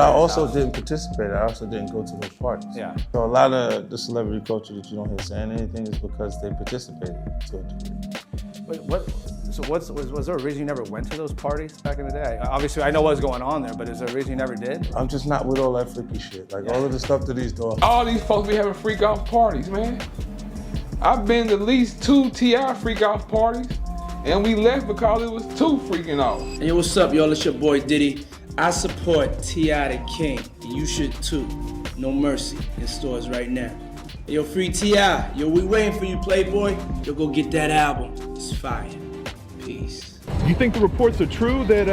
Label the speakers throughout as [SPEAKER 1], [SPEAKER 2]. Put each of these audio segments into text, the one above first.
[SPEAKER 1] I also didn't participate. I also didn't go to those parties.
[SPEAKER 2] Yeah.
[SPEAKER 1] So a lot of the celebrity culture that you don't hear saying anything is because they participated to a degree.
[SPEAKER 2] Wait, was there a reason you never went to those parties back in the day? Obviously, I know what was going on there, but is there a reason you never did?
[SPEAKER 1] I'm just not with all that freaky shit. Like all of the stuff that he's doing.
[SPEAKER 3] All these folks be having freak off parties, man. I've been to at least 2 T.I freak off parties, and we left because it was too freaking off.
[SPEAKER 4] Hey, yo, what's up, y'all? It's your boy Diddy. I support T.I the King, and you should too. No Mercy in stores right now. Hey, yo, free T.I. Yo, we waiting for you, Playboy. Yo, go get that album. It's fire. Peace.
[SPEAKER 5] You think the reports are true that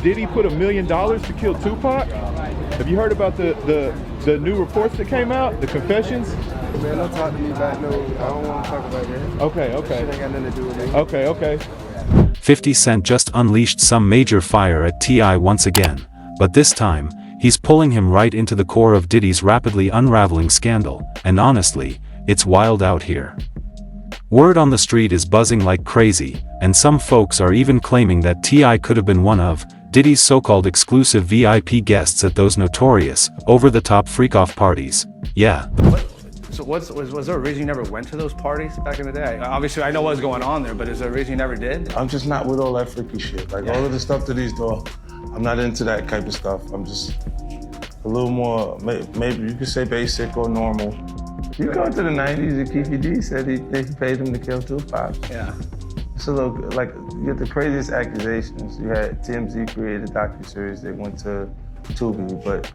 [SPEAKER 5] Diddy put $1 million to kill Tupac? Have you heard about the new reports that came out, the confessions?
[SPEAKER 6] Man, don't talk to me about no, I don't want to talk about that.
[SPEAKER 5] Okay.
[SPEAKER 6] Shit ain't got nothing to do with me.
[SPEAKER 5] Okay.
[SPEAKER 7] 50 Cent just unleashed some major fire at T.I once again, but this time, he's pulling him right into the core of Diddy's rapidly unraveling scandal, and honestly, it's wild out here. Word on the street is buzzing like crazy, and some folks are even claiming that T.I could have been one of Diddy's so-called exclusive VIP guests at those notorious, over-the-top freak-off parties. Yeah.
[SPEAKER 2] Was there a reason you never went to those parties back in the day? Obviously, I know what was going on there, but is there a reason you never did?
[SPEAKER 1] I'm just not with all that freaky shit. Like all of the stuff that he's doing, I'm not into that type of stuff. I'm just a little more, maybe you could say basic or normal. You go to the 90s and Kiki D said he paid him to kill Tupac.
[SPEAKER 2] Yeah.
[SPEAKER 1] So look, like, you get the craziest accusations. You had TMZ created a docuseries, they went to Tubi, but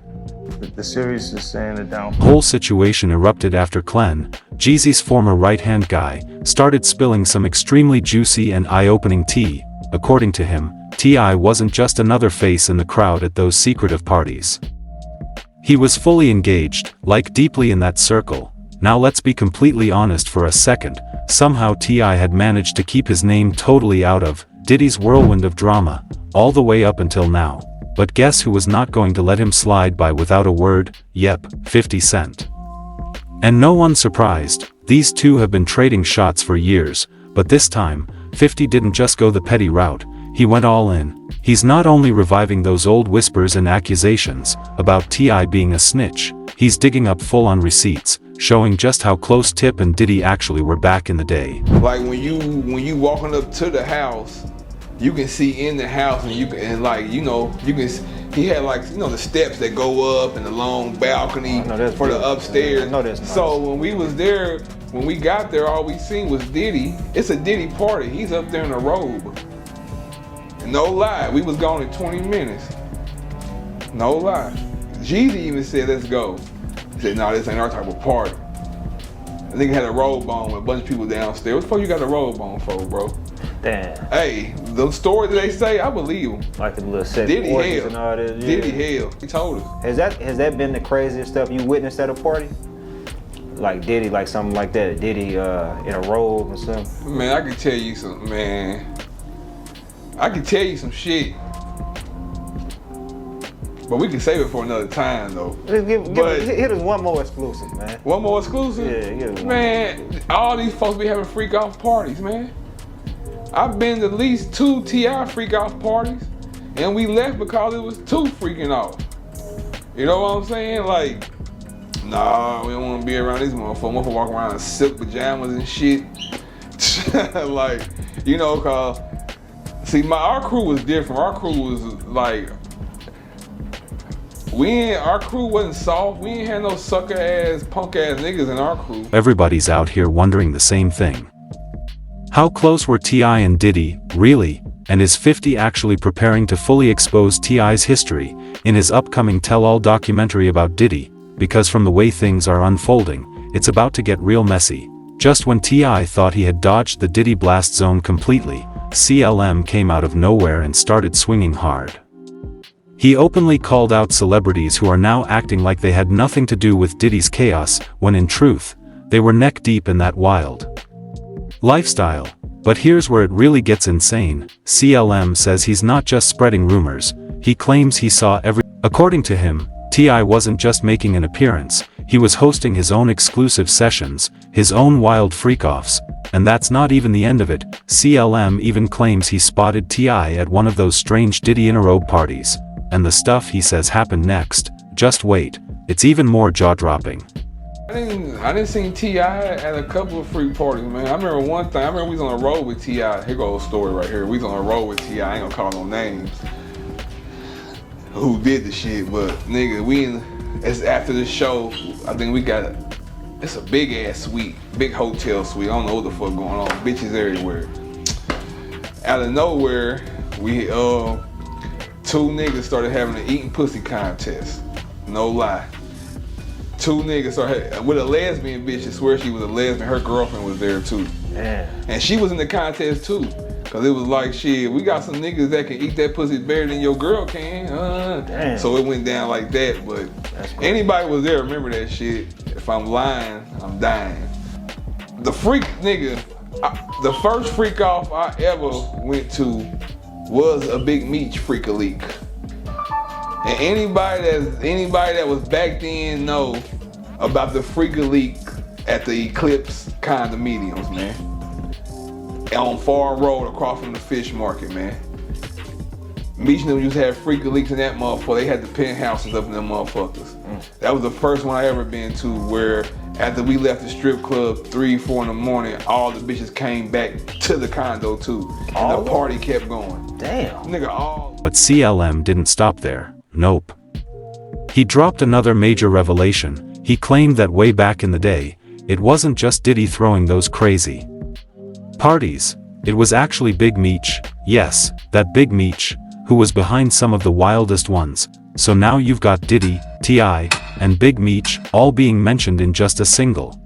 [SPEAKER 1] the series is saying the downfall.
[SPEAKER 7] Whole situation erupted after Clen, Jeezy's former right-hand guy, started spilling some extremely juicy and eye-opening tea. According to him, T.I wasn't just another face in the crowd at those secretive parties. He was fully engaged, like deeply in that circle. Now let's be completely honest for a second, somehow T.I had managed to keep his name totally out of Diddy's whirlwind of drama, all the way up until now. But guess who was not going to let him slide by without a word? Yep, 50 Cent. And no one's surprised, these two have been trading shots for years, but this time, 50 didn't just go the petty route, he went all in. He's not only reviving those old whispers and accusations about T.I being a snitch, he's digging up full-on receipts, showing just how close Tip and Diddy actually were back in the day.
[SPEAKER 3] Like when you walking up to the house, you can see in the house, and he had the steps that go up and the long balcony for the upstairs. So when we was there, when we got there, all we seen was Diddy. It's a Diddy party. He's up there in a robe. No lie, we was gone in 20 minutes. No lie. Jeezy even said, let's go. He said, no, this ain't our type of party. I think he had a robe on with a bunch of people downstairs. What the fuck you got a robe on for, bro?
[SPEAKER 8] Damn.
[SPEAKER 3] Hey, the stories that they say, I believe them.
[SPEAKER 8] Like the little set
[SPEAKER 3] Diddy
[SPEAKER 8] orgies
[SPEAKER 3] hell.
[SPEAKER 8] and all that. Yeah.
[SPEAKER 3] Diddy hell. He told us.
[SPEAKER 8] Has that been the craziest stuff you witnessed at a party? Like Diddy, like something like that. Diddy in a robe or something?
[SPEAKER 3] Man, I can tell you something, man. I can tell you some shit. But we can save it for another time, though.
[SPEAKER 8] Hit us one more exclusive, man.
[SPEAKER 3] One more exclusive?
[SPEAKER 8] Yeah.
[SPEAKER 3] Man, all these folks be having freak off parties, man. I've been to at least 2 T.I freak off parties, and we left because it was too freaking off. You know what I'm saying? Like, nah, we don't want to be around these motherfuckers. Motherfuckers walk around in silk pajamas and shit. Like, cause, see, our crew was different. Our crew was like, our crew wasn't soft. We ain't had no sucker ass, punk ass niggas in our crew.
[SPEAKER 7] Everybody's out here wondering the same thing. How close were T.I and Diddy, really? And is 50 actually preparing to fully expose T.I.'s history in his upcoming tell-all documentary about Diddy? Because from the way things are unfolding, it's about to get real messy. Just when T.I thought he had dodged the Diddy blast zone completely, CLM came out of nowhere and started swinging hard. He openly called out celebrities who are now acting like they had nothing to do with Diddy's chaos, when in truth, they were neck deep in that wild lifestyle. But here's where it really gets insane. CLM says he's not just spreading rumors, he claims he saw According to him, T.I wasn't just making an appearance, he was hosting his own exclusive sessions, his own wild freak-offs. And that's not even the end of it. CLM even claims he spotted T.I at one of those strange Diddy in a robe parties. and the stuff he says happened next, just wait, it's even more jaw-dropping.
[SPEAKER 3] I didn't see T.I at a couple of freak parties, man. I remember one thing. I remember we was on a road with T.I. Here goes a story right here. We was on a road with T.I. I ain't gonna call no names. Who did the shit? But nigga, it's after the show. I think we got it's a big ass suite, big hotel suite. I don't know what the fuck going on. Bitches everywhere. Out of nowhere, we two niggas started having an eating pussy contest. No lie. Two niggas started with a lesbian bitch. I swear she was a lesbian. Her girlfriend was there too.
[SPEAKER 8] Yeah.
[SPEAKER 3] And she was in the contest too. Cause it was like, shit, we got some niggas that can eat that pussy better than your girl can.
[SPEAKER 8] Damn.
[SPEAKER 3] So it went down like that. But anybody was there, remember that shit. If I'm lying, I'm dying. The freak nigga, the first freak off I ever went to was a Big Meech freak-a-leak. And anybody that was back then know about the freak-a-leak at the Eclipse condominiums, man. On Farm Road across from the fish market, man. Meech and them used to have freak-a-leaks in that motherfucker. They had the penthouses up in them motherfuckers. That was the first one I ever been to where after we left the strip club 3, 4 in the morning, all the bitches came back to the condo too. And the party kept going.
[SPEAKER 8] Damn.
[SPEAKER 3] Nigga, all.
[SPEAKER 7] But CLM didn't stop there. Nope. He dropped another major revelation. He claimed that way back in the day, it wasn't just Diddy throwing those crazy parties. It was actually Big Meech, yes, that Big Meech, who was behind some of the wildest ones. So now you've got Diddy, T.I, and Big Meech all being mentioned in just a single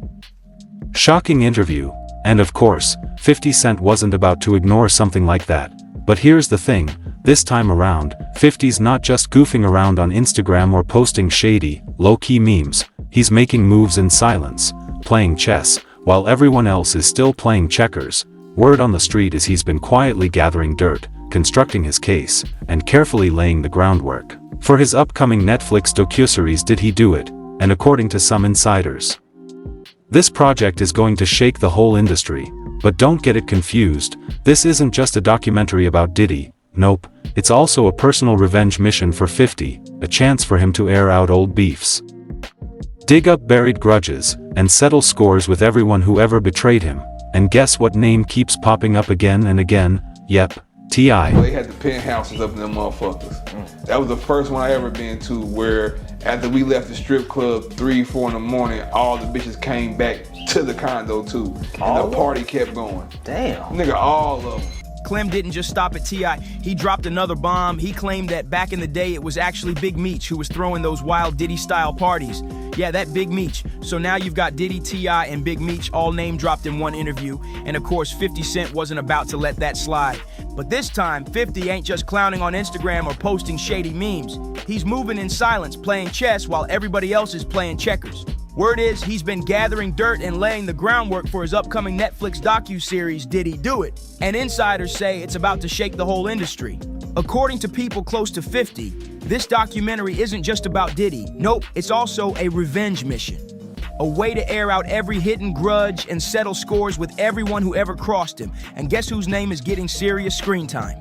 [SPEAKER 7] shocking interview. And of course, 50 Cent wasn't about to ignore something like that. But here's the thing, this time around, 50's not just goofing around on Instagram or posting shady, low-key memes, he's making moves in silence, playing chess, while everyone else is still playing checkers. Word on the street is he's been quietly gathering dirt, constructing his case, and carefully laying the groundwork for his upcoming Netflix docuseries Did He Do It, and according to some insiders, this project is going to shake the whole industry. But don't get it confused, this isn't just a documentary about Diddy, nope, it's also a personal revenge mission for 50, a chance for him to air out old beefs, dig up buried grudges, and settle scores with everyone who ever betrayed him. And guess what name keeps popping up again and again? Yep, T.I.
[SPEAKER 3] They had the penthouses up in them motherfuckers. That was the first one I ever been to where after we left the strip club 3, 4 in the morning, all the bitches came back to the condo too. And the party kept going.
[SPEAKER 8] Damn.
[SPEAKER 3] Nigga, all of them.
[SPEAKER 9] Clem didn't just stop at T.I. He dropped another bomb. He claimed that back in the day it was actually Big Meech who was throwing those wild Diddy-style parties. Yeah, that Big Meech. So now you've got Diddy, T.I, and Big Meech all name-dropped in one interview. And of course, 50 Cent wasn't about to let that slide. But this time, 50 ain't just clowning on Instagram or posting shady memes. He's moving in silence, playing chess while everybody else is playing checkers. Word is, he's been gathering dirt and laying the groundwork for his upcoming Netflix docuseries, Did He Do It? And insiders say it's about to shake the whole industry. According to people close to 50, this documentary isn't just about Diddy. Nope, it's also a revenge mission. A way to air out every hidden grudge and settle scores with everyone who ever crossed him. And guess whose name is getting serious screen time?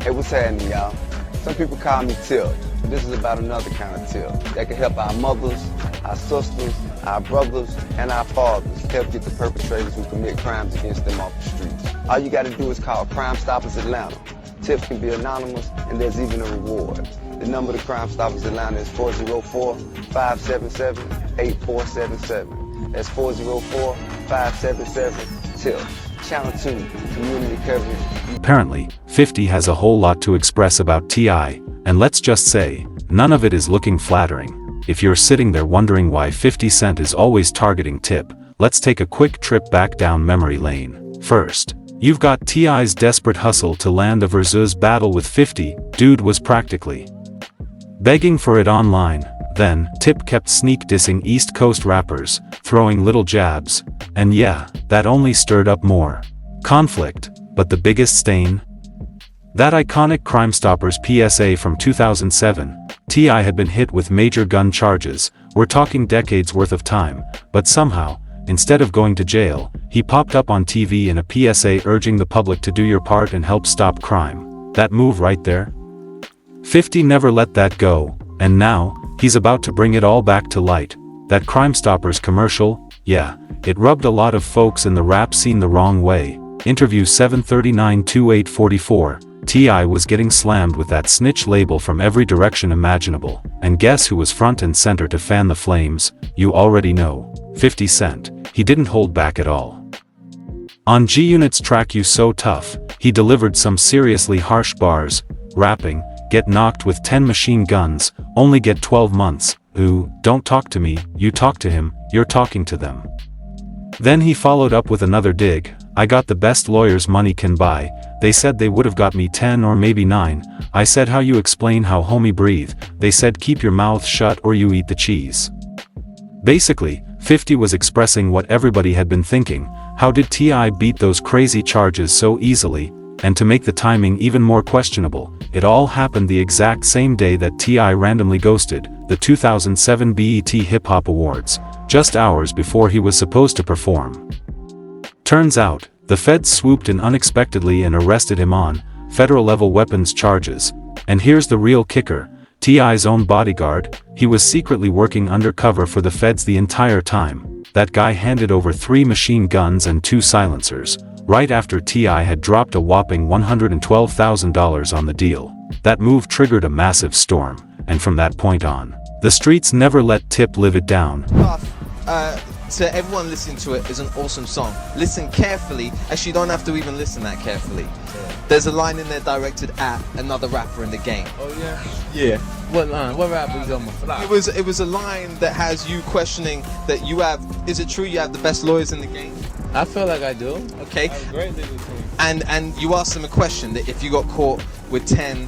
[SPEAKER 6] Hey, what's happening, y'all? Some people call me Tip. This is about another kind of tip that can help our mothers, our sisters, our brothers, and our fathers help get the perpetrators who commit crimes against them off the streets. All you got to do is call Crime Stoppers Atlanta. Tips can be anonymous, and there's even a reward. The number to Crime Stoppers Atlanta is 404-577-8477. That's 404-577-TIPS. Channel 2, community coverage.
[SPEAKER 7] Apparently, 50 has a whole lot to express about T.I, and let's just say, none of it is looking flattering. If you're sitting there wondering why 50 Cent is always targeting Tip, let's take a quick trip back down memory lane. First, you've got T.I.'s desperate hustle to land a versus battle with 50, dude was practically begging for it online. Then, Tip kept sneak dissing East Coast rappers, throwing little jabs, and yeah, that only stirred up more conflict. But the biggest stain? That iconic Crime Stoppers PSA from 2007, T.I had been hit with major gun charges, we're talking decades worth of time, but somehow, instead of going to jail, he popped up on TV in a PSA urging the public to do your part and help stop crime. That move right there? 50 never let that go, and now, he's about to bring it all back to light. That Crime Stoppers commercial, yeah, it rubbed a lot of folks in the rap scene the wrong way. Interview 739-2844, T.I was getting slammed with that snitch label from every direction imaginable, and guess who was front and center to fan the flames? You already know, 50 Cent. He didn't hold back at all. On G-Unit's track You So Tough, he delivered some seriously harsh bars, rapping, "Get knocked with 10 machine guns, only get 12 months, ooh, don't talk to me, you talk to him, you're talking to them." Then he followed up with another dig, "I got the best lawyers money can buy, they said they would've got me 10 or maybe 9, I said how you explain how homie breathe, they said keep your mouth shut or you eat the cheese." Basically, 50 was expressing what everybody had been thinking, how did T.I beat those crazy charges so easily, and to make the timing even more questionable, it all happened the exact same day that T.I randomly ghosted the 2007 BET Hip Hop Awards, just hours before he was supposed to perform. Turns out, the feds swooped in unexpectedly and arrested him on federal-level weapons charges, and here's the real kicker, T.I.'s own bodyguard, he was secretly working undercover for the feds the entire time. That guy handed over 3 machine guns and 2 silencers, right after T.I had dropped a whopping $112,000 on the deal. That move triggered a massive storm, and from that point on, the streets never let Tip live it down.
[SPEAKER 10] To everyone listening to it, is an awesome song. Listen carefully, actually you don't have to even listen that carefully. There's a line in there directed at another rapper in the game.
[SPEAKER 11] Oh yeah?
[SPEAKER 10] Yeah.
[SPEAKER 11] What line? What rapper you talking about?
[SPEAKER 10] It was a line that has you questioning that you have, is it true you have the best lawyers in the game?
[SPEAKER 11] I feel like I do.
[SPEAKER 10] Okay.
[SPEAKER 11] I have great legal team.
[SPEAKER 10] And you asked them a question that if you got caught with 10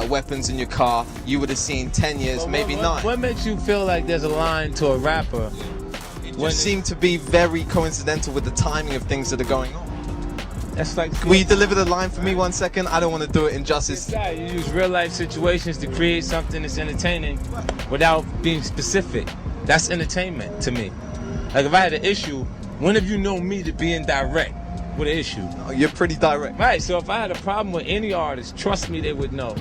[SPEAKER 10] weapons in your car, you would have seen 10 years,
[SPEAKER 11] But
[SPEAKER 10] maybe 9.
[SPEAKER 11] What makes you feel like there's a line to a rapper?
[SPEAKER 10] It just seemed to be very coincidental with the timing of things that are going on.
[SPEAKER 11] That's like.
[SPEAKER 10] Will you deliver the line for me 1 second? I don't want to do it injustice.
[SPEAKER 11] You use real life situations to create something that's entertaining without being specific. That's entertainment to me. Like if I had an issue, when have you known me to be indirect with an issue?
[SPEAKER 10] Oh, you're pretty direct.
[SPEAKER 11] Right, so if I had a problem with any artist, trust me, they would know.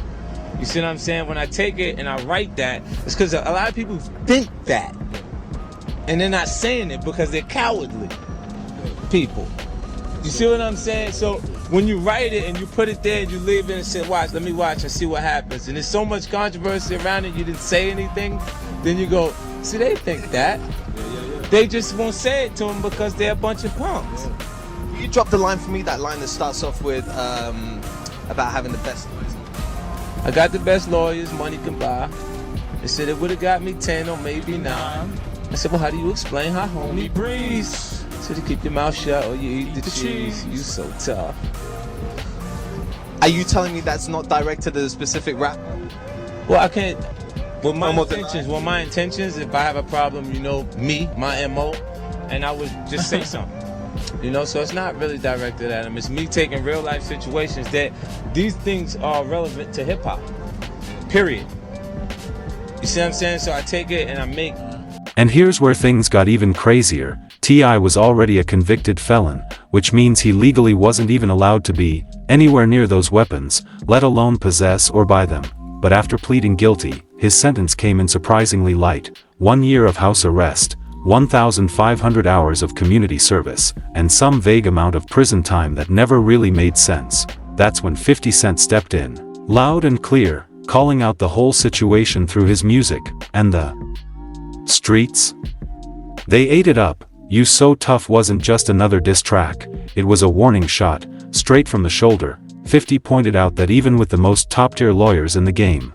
[SPEAKER 11] You see what I'm saying? When I take it and I write that, it's because a lot of people think that. And they're not saying it because they're cowardly people. You see what I'm saying? So when you write it and you put it there and you leave it and say, watch, let me watch and see what happens. And there's so much controversy around it, you didn't say anything. Then you go, see, they think that. They just won't say it to them because they're a bunch of punks.
[SPEAKER 10] You dropped the line for me, that line that starts off with about having the best lawyers.
[SPEAKER 11] I got the best lawyers money can buy. They said it would have got me 10 or maybe 9. I said, well, how do you explain how homie breathes? So to keep your mouth shut or you eat the cheese. You so tough.
[SPEAKER 10] Are you telling me that's not directed at a specific rapper?
[SPEAKER 11] Well, I can't. With my intentions, if I have a problem, you know, me, my MO, and I would just say something. You know, so it's not really directed at him. It's me taking real life situations that these things are relevant to hip hop. Period. You see what I'm saying? So I take it and I make.
[SPEAKER 7] And here's where things got even crazier. T.I was already a convicted felon, which means he legally wasn't even allowed to be anywhere near those weapons, let alone possess or buy them. But after pleading guilty, his sentence came in surprisingly light: 1 year of house arrest, 1,500 hours of community service, and some vague amount of prison time that never really made sense. That's when 50 Cent stepped in, loud and clear, calling out the whole situation through his music, and the streets. They ate it up. You So Tough wasn't just another diss track, it was a warning shot, straight from the shoulder. 50 pointed out that even with the most top-tier lawyers in the game,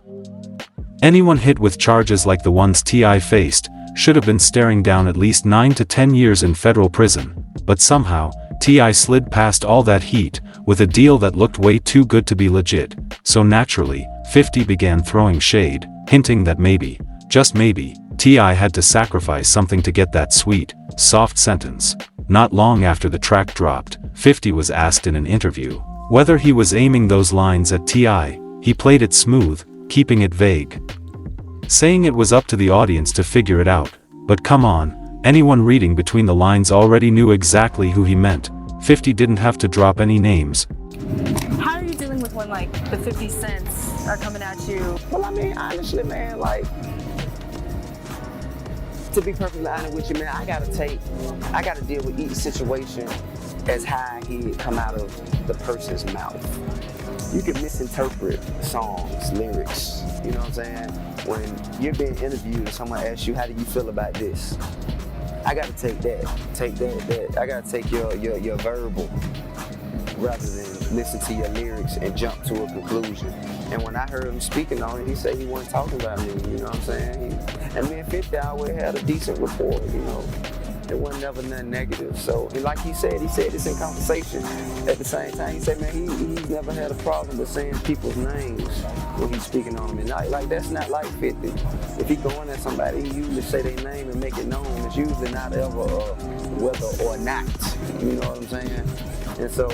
[SPEAKER 7] anyone hit with charges like the ones T.I faced should have been staring down at least 9 to 10 years in federal prison. But somehow, T.I slid past all that heat, with a deal that looked way too good to be legit. So naturally, 50 began throwing shade, hinting that maybe, just maybe, T.I had to sacrifice something to get that sweet, soft sentence. Not long after the track dropped, 50 was asked in an interview whether he was aiming those lines at T.I. He played it smooth, keeping it vague, saying it was up to the audience to figure it out. But come on, anyone reading between the lines already knew exactly who he meant. 50 didn't have to drop any names.
[SPEAKER 12] How are you dealing with when like the 50 cents are coming at you?
[SPEAKER 6] Well, I mean, honestly, man, like, to be perfectly honest with you, man, I gotta deal with each situation as how I hear it come out of the person's mouth. You can misinterpret songs, lyrics, you know what I'm saying? When you're being interviewed and someone asks you, how do you feel about this? I gotta take that. I gotta take your verbal rather than listen to your lyrics and jump to a conclusion. And when I heard him speaking on it, he said he wasn't talking about me, you know what I'm saying? And me and 50 always had a decent rapport, you know. It wasn't never nothing negative. So, and like he said this in conversation. At the same time, he said, man, he's never had a problem with saying people's names when he's speaking on them. And like that's not like 50. If he going at somebody, he usually say their name and make it known. It's usually not ever whether or not. You know what I'm saying? And so,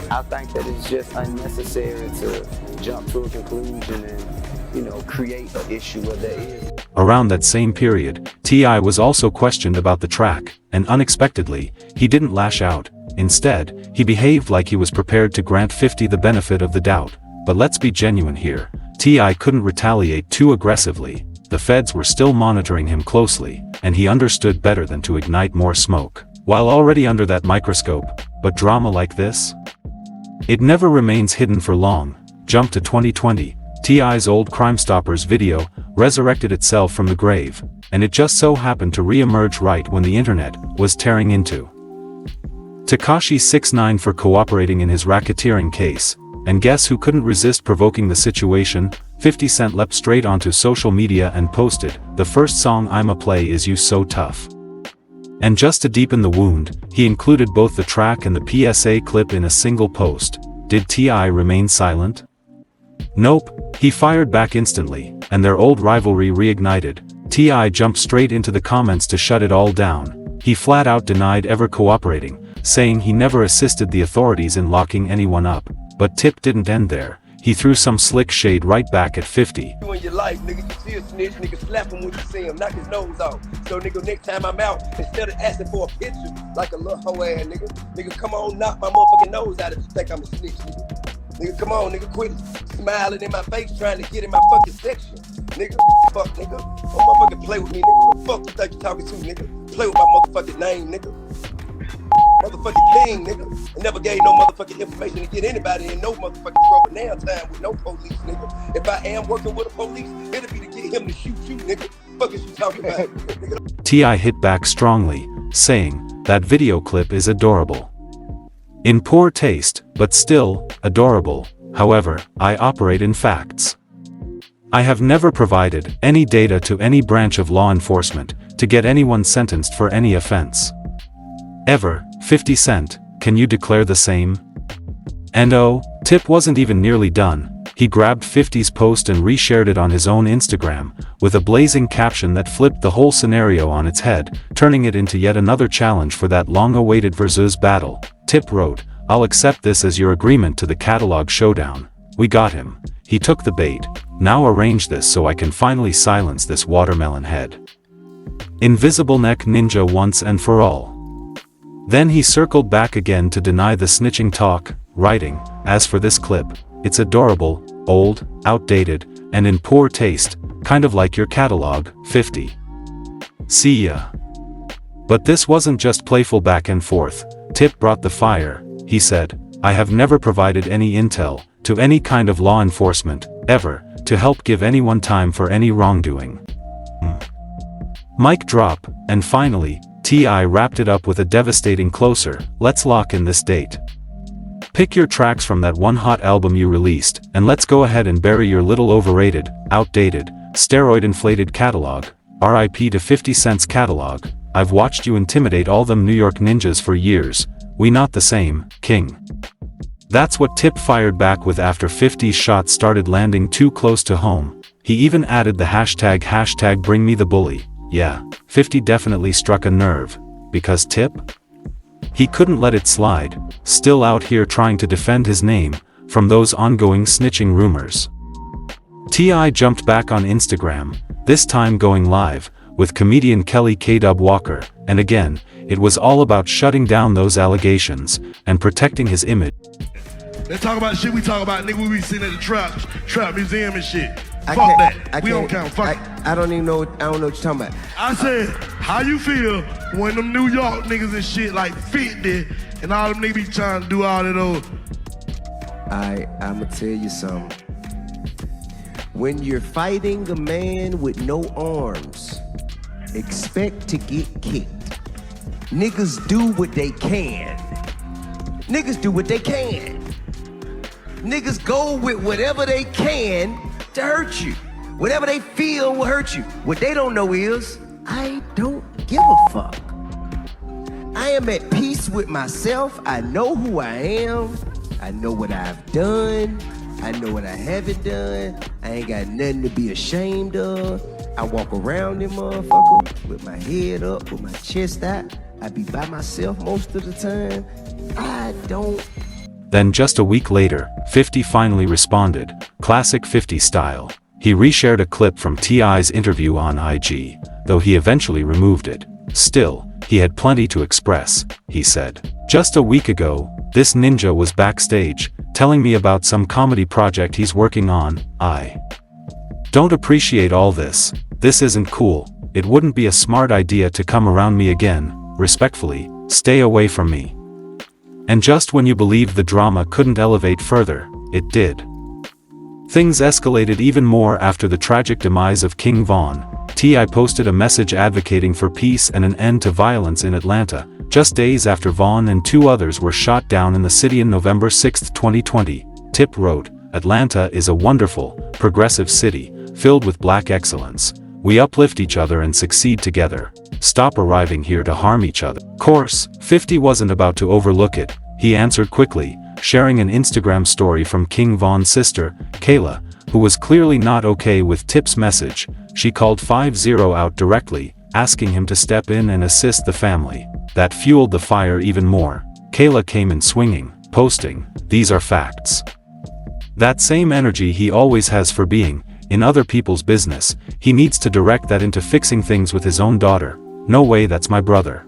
[SPEAKER 6] I think that it's just unnecessary to jump to a conclusion and, you know, create an issue where there is.
[SPEAKER 7] Around that same period, T.I was also questioned about the track, and unexpectedly, he didn't lash out. Instead, he behaved like he was prepared to grant 50 the benefit of the doubt. But let's be genuine here, T.I couldn't retaliate too aggressively. The feds were still monitoring him closely, and he understood better than to ignite more smoke, while already under that microscope. But drama like this? It never remains hidden for long. Jump to 2020. T.I.'s old Crime Stoppers video resurrected itself from the grave, and it just so happened to re-emerge right when the internet was tearing into Tekashi 6ix9ine for cooperating in his racketeering case. And guess who couldn't resist provoking the situation? 50 Cent leapt straight onto social media and posted, "The first song I'ma play is You So Tough." And just to deepen the wound, he included both the track and the PSA clip in a single post. Did T.I remain silent? Nope, he fired back instantly, and their old rivalry reignited. T.I jumped straight into the comments to shut it all down. He flat out denied ever cooperating, saying he never assisted the authorities in locking anyone up. But Tip didn't end there. He threw some slick shade right back at 50.
[SPEAKER 13] You in your life, nigga, you see a snitch, nigga, slap him when you see him, knock his nose off. So, nigga, next time I'm out, instead of asking for a picture, like a little hoe ass nigga, come on, knock my motherfucking nose out if you think I'm a snitch, nigga. Nigga, come on, nigga, quit smiling in my face trying to get in my fucking section. Nigga, fuck, nigga. Don't motherfucking play with me, nigga. What the fuck you think you talking to, nigga? Play with my motherfucking name, nigga. Motherfucking king, nigga. I never gave no motherfucking information to get anybody in no motherfucking trouble now time with no police, nigga. If I am working with the police, it'll be to get him to shoot you, nigga. Fuck is you talking about, nigga?
[SPEAKER 7] T.I hit back strongly, saying, "That video clip is adorable. In poor taste, but still, adorable. However, I operate in facts. I have never provided any data to any branch of law enforcement to get anyone sentenced for any offense. Ever, 50 Cent, can you declare the same?" And oh, Tip wasn't even nearly done. He grabbed 50's post and reshared it on his own Instagram, with a blazing caption that flipped the whole scenario on its head, turning it into yet another challenge for that long-awaited versus battle. Tip wrote, "I'll accept this as your agreement to the catalog showdown. We got him. He took the bait. Now arrange this so I can finally silence this watermelon head. Invisible Neck Ninja once and for all." Then he circled back again to deny the snitching talk, writing, "As for this clip, it's adorable, old, outdated, and in poor taste, kind of like your catalog, 50. See ya." But this wasn't just playful back and forth. Tip brought the fire. He said, "I have never provided any intel to any kind of law enforcement, ever, to help give anyone time for any wrongdoing." Mic drop, and finally, T.I wrapped it up with a devastating closer, "Let's lock in this date. Pick your tracks from that one hot album you released, and let's go ahead and bury your little overrated, outdated, steroid-inflated catalog. RIP to 50 Cent's catalog. I've watched you intimidate all them New York ninjas for years. We not the same, king." That's what Tip fired back with after 50's shots started landing too close to home. He even added the hashtag bring me the bully. Yeah, 50 definitely struck a nerve. Because Tip? He couldn't let it slide, still out here trying to defend his name from those ongoing snitching rumors. T.I jumped back on Instagram, this time going live, with comedian Kelly K-Dub Walker, and again, it was all about shutting down those allegations and protecting his image.
[SPEAKER 14] Let's talk about shit we talk about, nigga. We be sitting at the trap museum and shit.
[SPEAKER 13] I
[SPEAKER 14] Fuck
[SPEAKER 13] can't-
[SPEAKER 14] that. We don't count. Fuck it.
[SPEAKER 13] I don't even know. I don't know what you're talking about.
[SPEAKER 14] I said, how you feel when them New York niggas and shit like 50 and all them niggas be trying to do all of those?
[SPEAKER 13] I'ma tell you something. When you're fighting a man with no arms, expect to get kicked. Niggas do what they can. Niggas do what they can. Niggas go with whatever they can to hurt you. Whatever they feel will hurt you. What they don't know is, I don't give a fuck. I am at peace with myself. I know who I am. I know what I've done. I know what I haven't done. I ain't got nothing to be ashamed of. I walk around them motherfucker with my head up, with my chest out. I be by myself most of the time. I don't.
[SPEAKER 7] Then just a week later, 50 finally responded, classic 50 style. He reshared a clip from T.I.'s interview on IG, though he eventually removed it. Still, he had plenty to express, he said. Just a week ago, this ninja was backstage, telling me about some comedy project he's working on. I don't appreciate all this. This isn't cool. It wouldn't be a smart idea to come around me again. Respectfully, stay away from me. And just when you believed the drama couldn't elevate further, it did. Things escalated even more after the tragic demise of King Von. T.I. posted a message advocating for peace and an end to violence in Atlanta, just days after Von and two others were shot down in the city on November 6, 2020. Tip wrote, "Atlanta is a wonderful, progressive city, filled with black excellence. We uplift each other and succeed together. Stop arriving here to harm each other." Course, 50 wasn't about to overlook it. He answered quickly, sharing an Instagram story from King Von's sister, Kayla, who was clearly not okay with Tip's message. She called 50 out directly, asking him to step in and assist the family. That fueled the fire even more. Kayla came in swinging, posting, "These are facts." That same energy he always has for being in other people's business, he needs to direct that into fixing things with his own daughter. No way, that's my brother.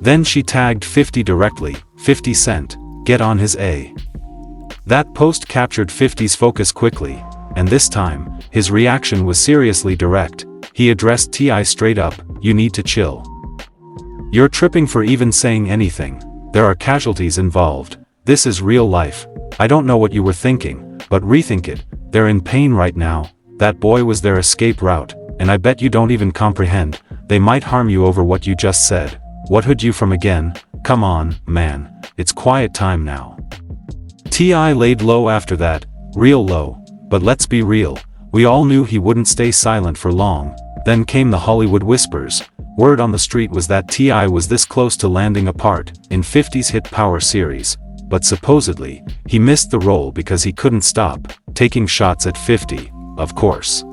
[SPEAKER 7] Then she tagged 50 directly, 50 Cent, get on his A. That post captured 50's focus quickly, and this time, his reaction was seriously direct. He addressed T.I. straight up, "You need to chill. You're tripping for even saying anything. There are casualties involved. This is real life. I don't know what you were thinking, but rethink it. They're in pain right now. That boy was their escape route, and I bet you don't even comprehend. They might harm you over what you just said. What hood you from again? Come on, man. It's quiet time now." T.I. laid low after that, real low. But let's be real, we all knew he wouldn't stay silent for long. Then came the Hollywood whispers. Word on the street was that T.I. was this close to landing a part in 50's hit Power series. But supposedly, he missed the role because he couldn't stop taking shots at 50, of course.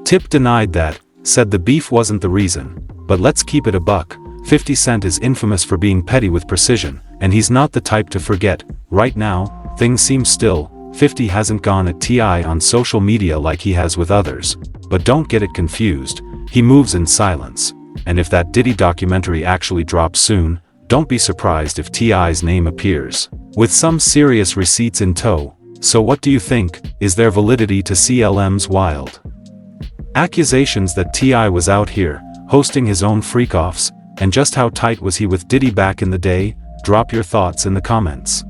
[SPEAKER 7] Tip denied that, said the beef wasn't the reason. But let's keep it a buck. 50 Cent is infamous for being petty with precision, and he's not the type to forget. Right now, things seem still. 50 hasn't gone at T.I. on social media like he has with others. But don't get it confused, he moves in silence. And if that Diddy documentary actually drops soon, don't be surprised if T.I.'s name appears, with some serious receipts in tow. So what do you think? Is there validity to CLM's wild accusations that T.I. was out here, hosting his own freak-offs? And just how tight was he with Diddy back in the day? Drop your thoughts in the comments.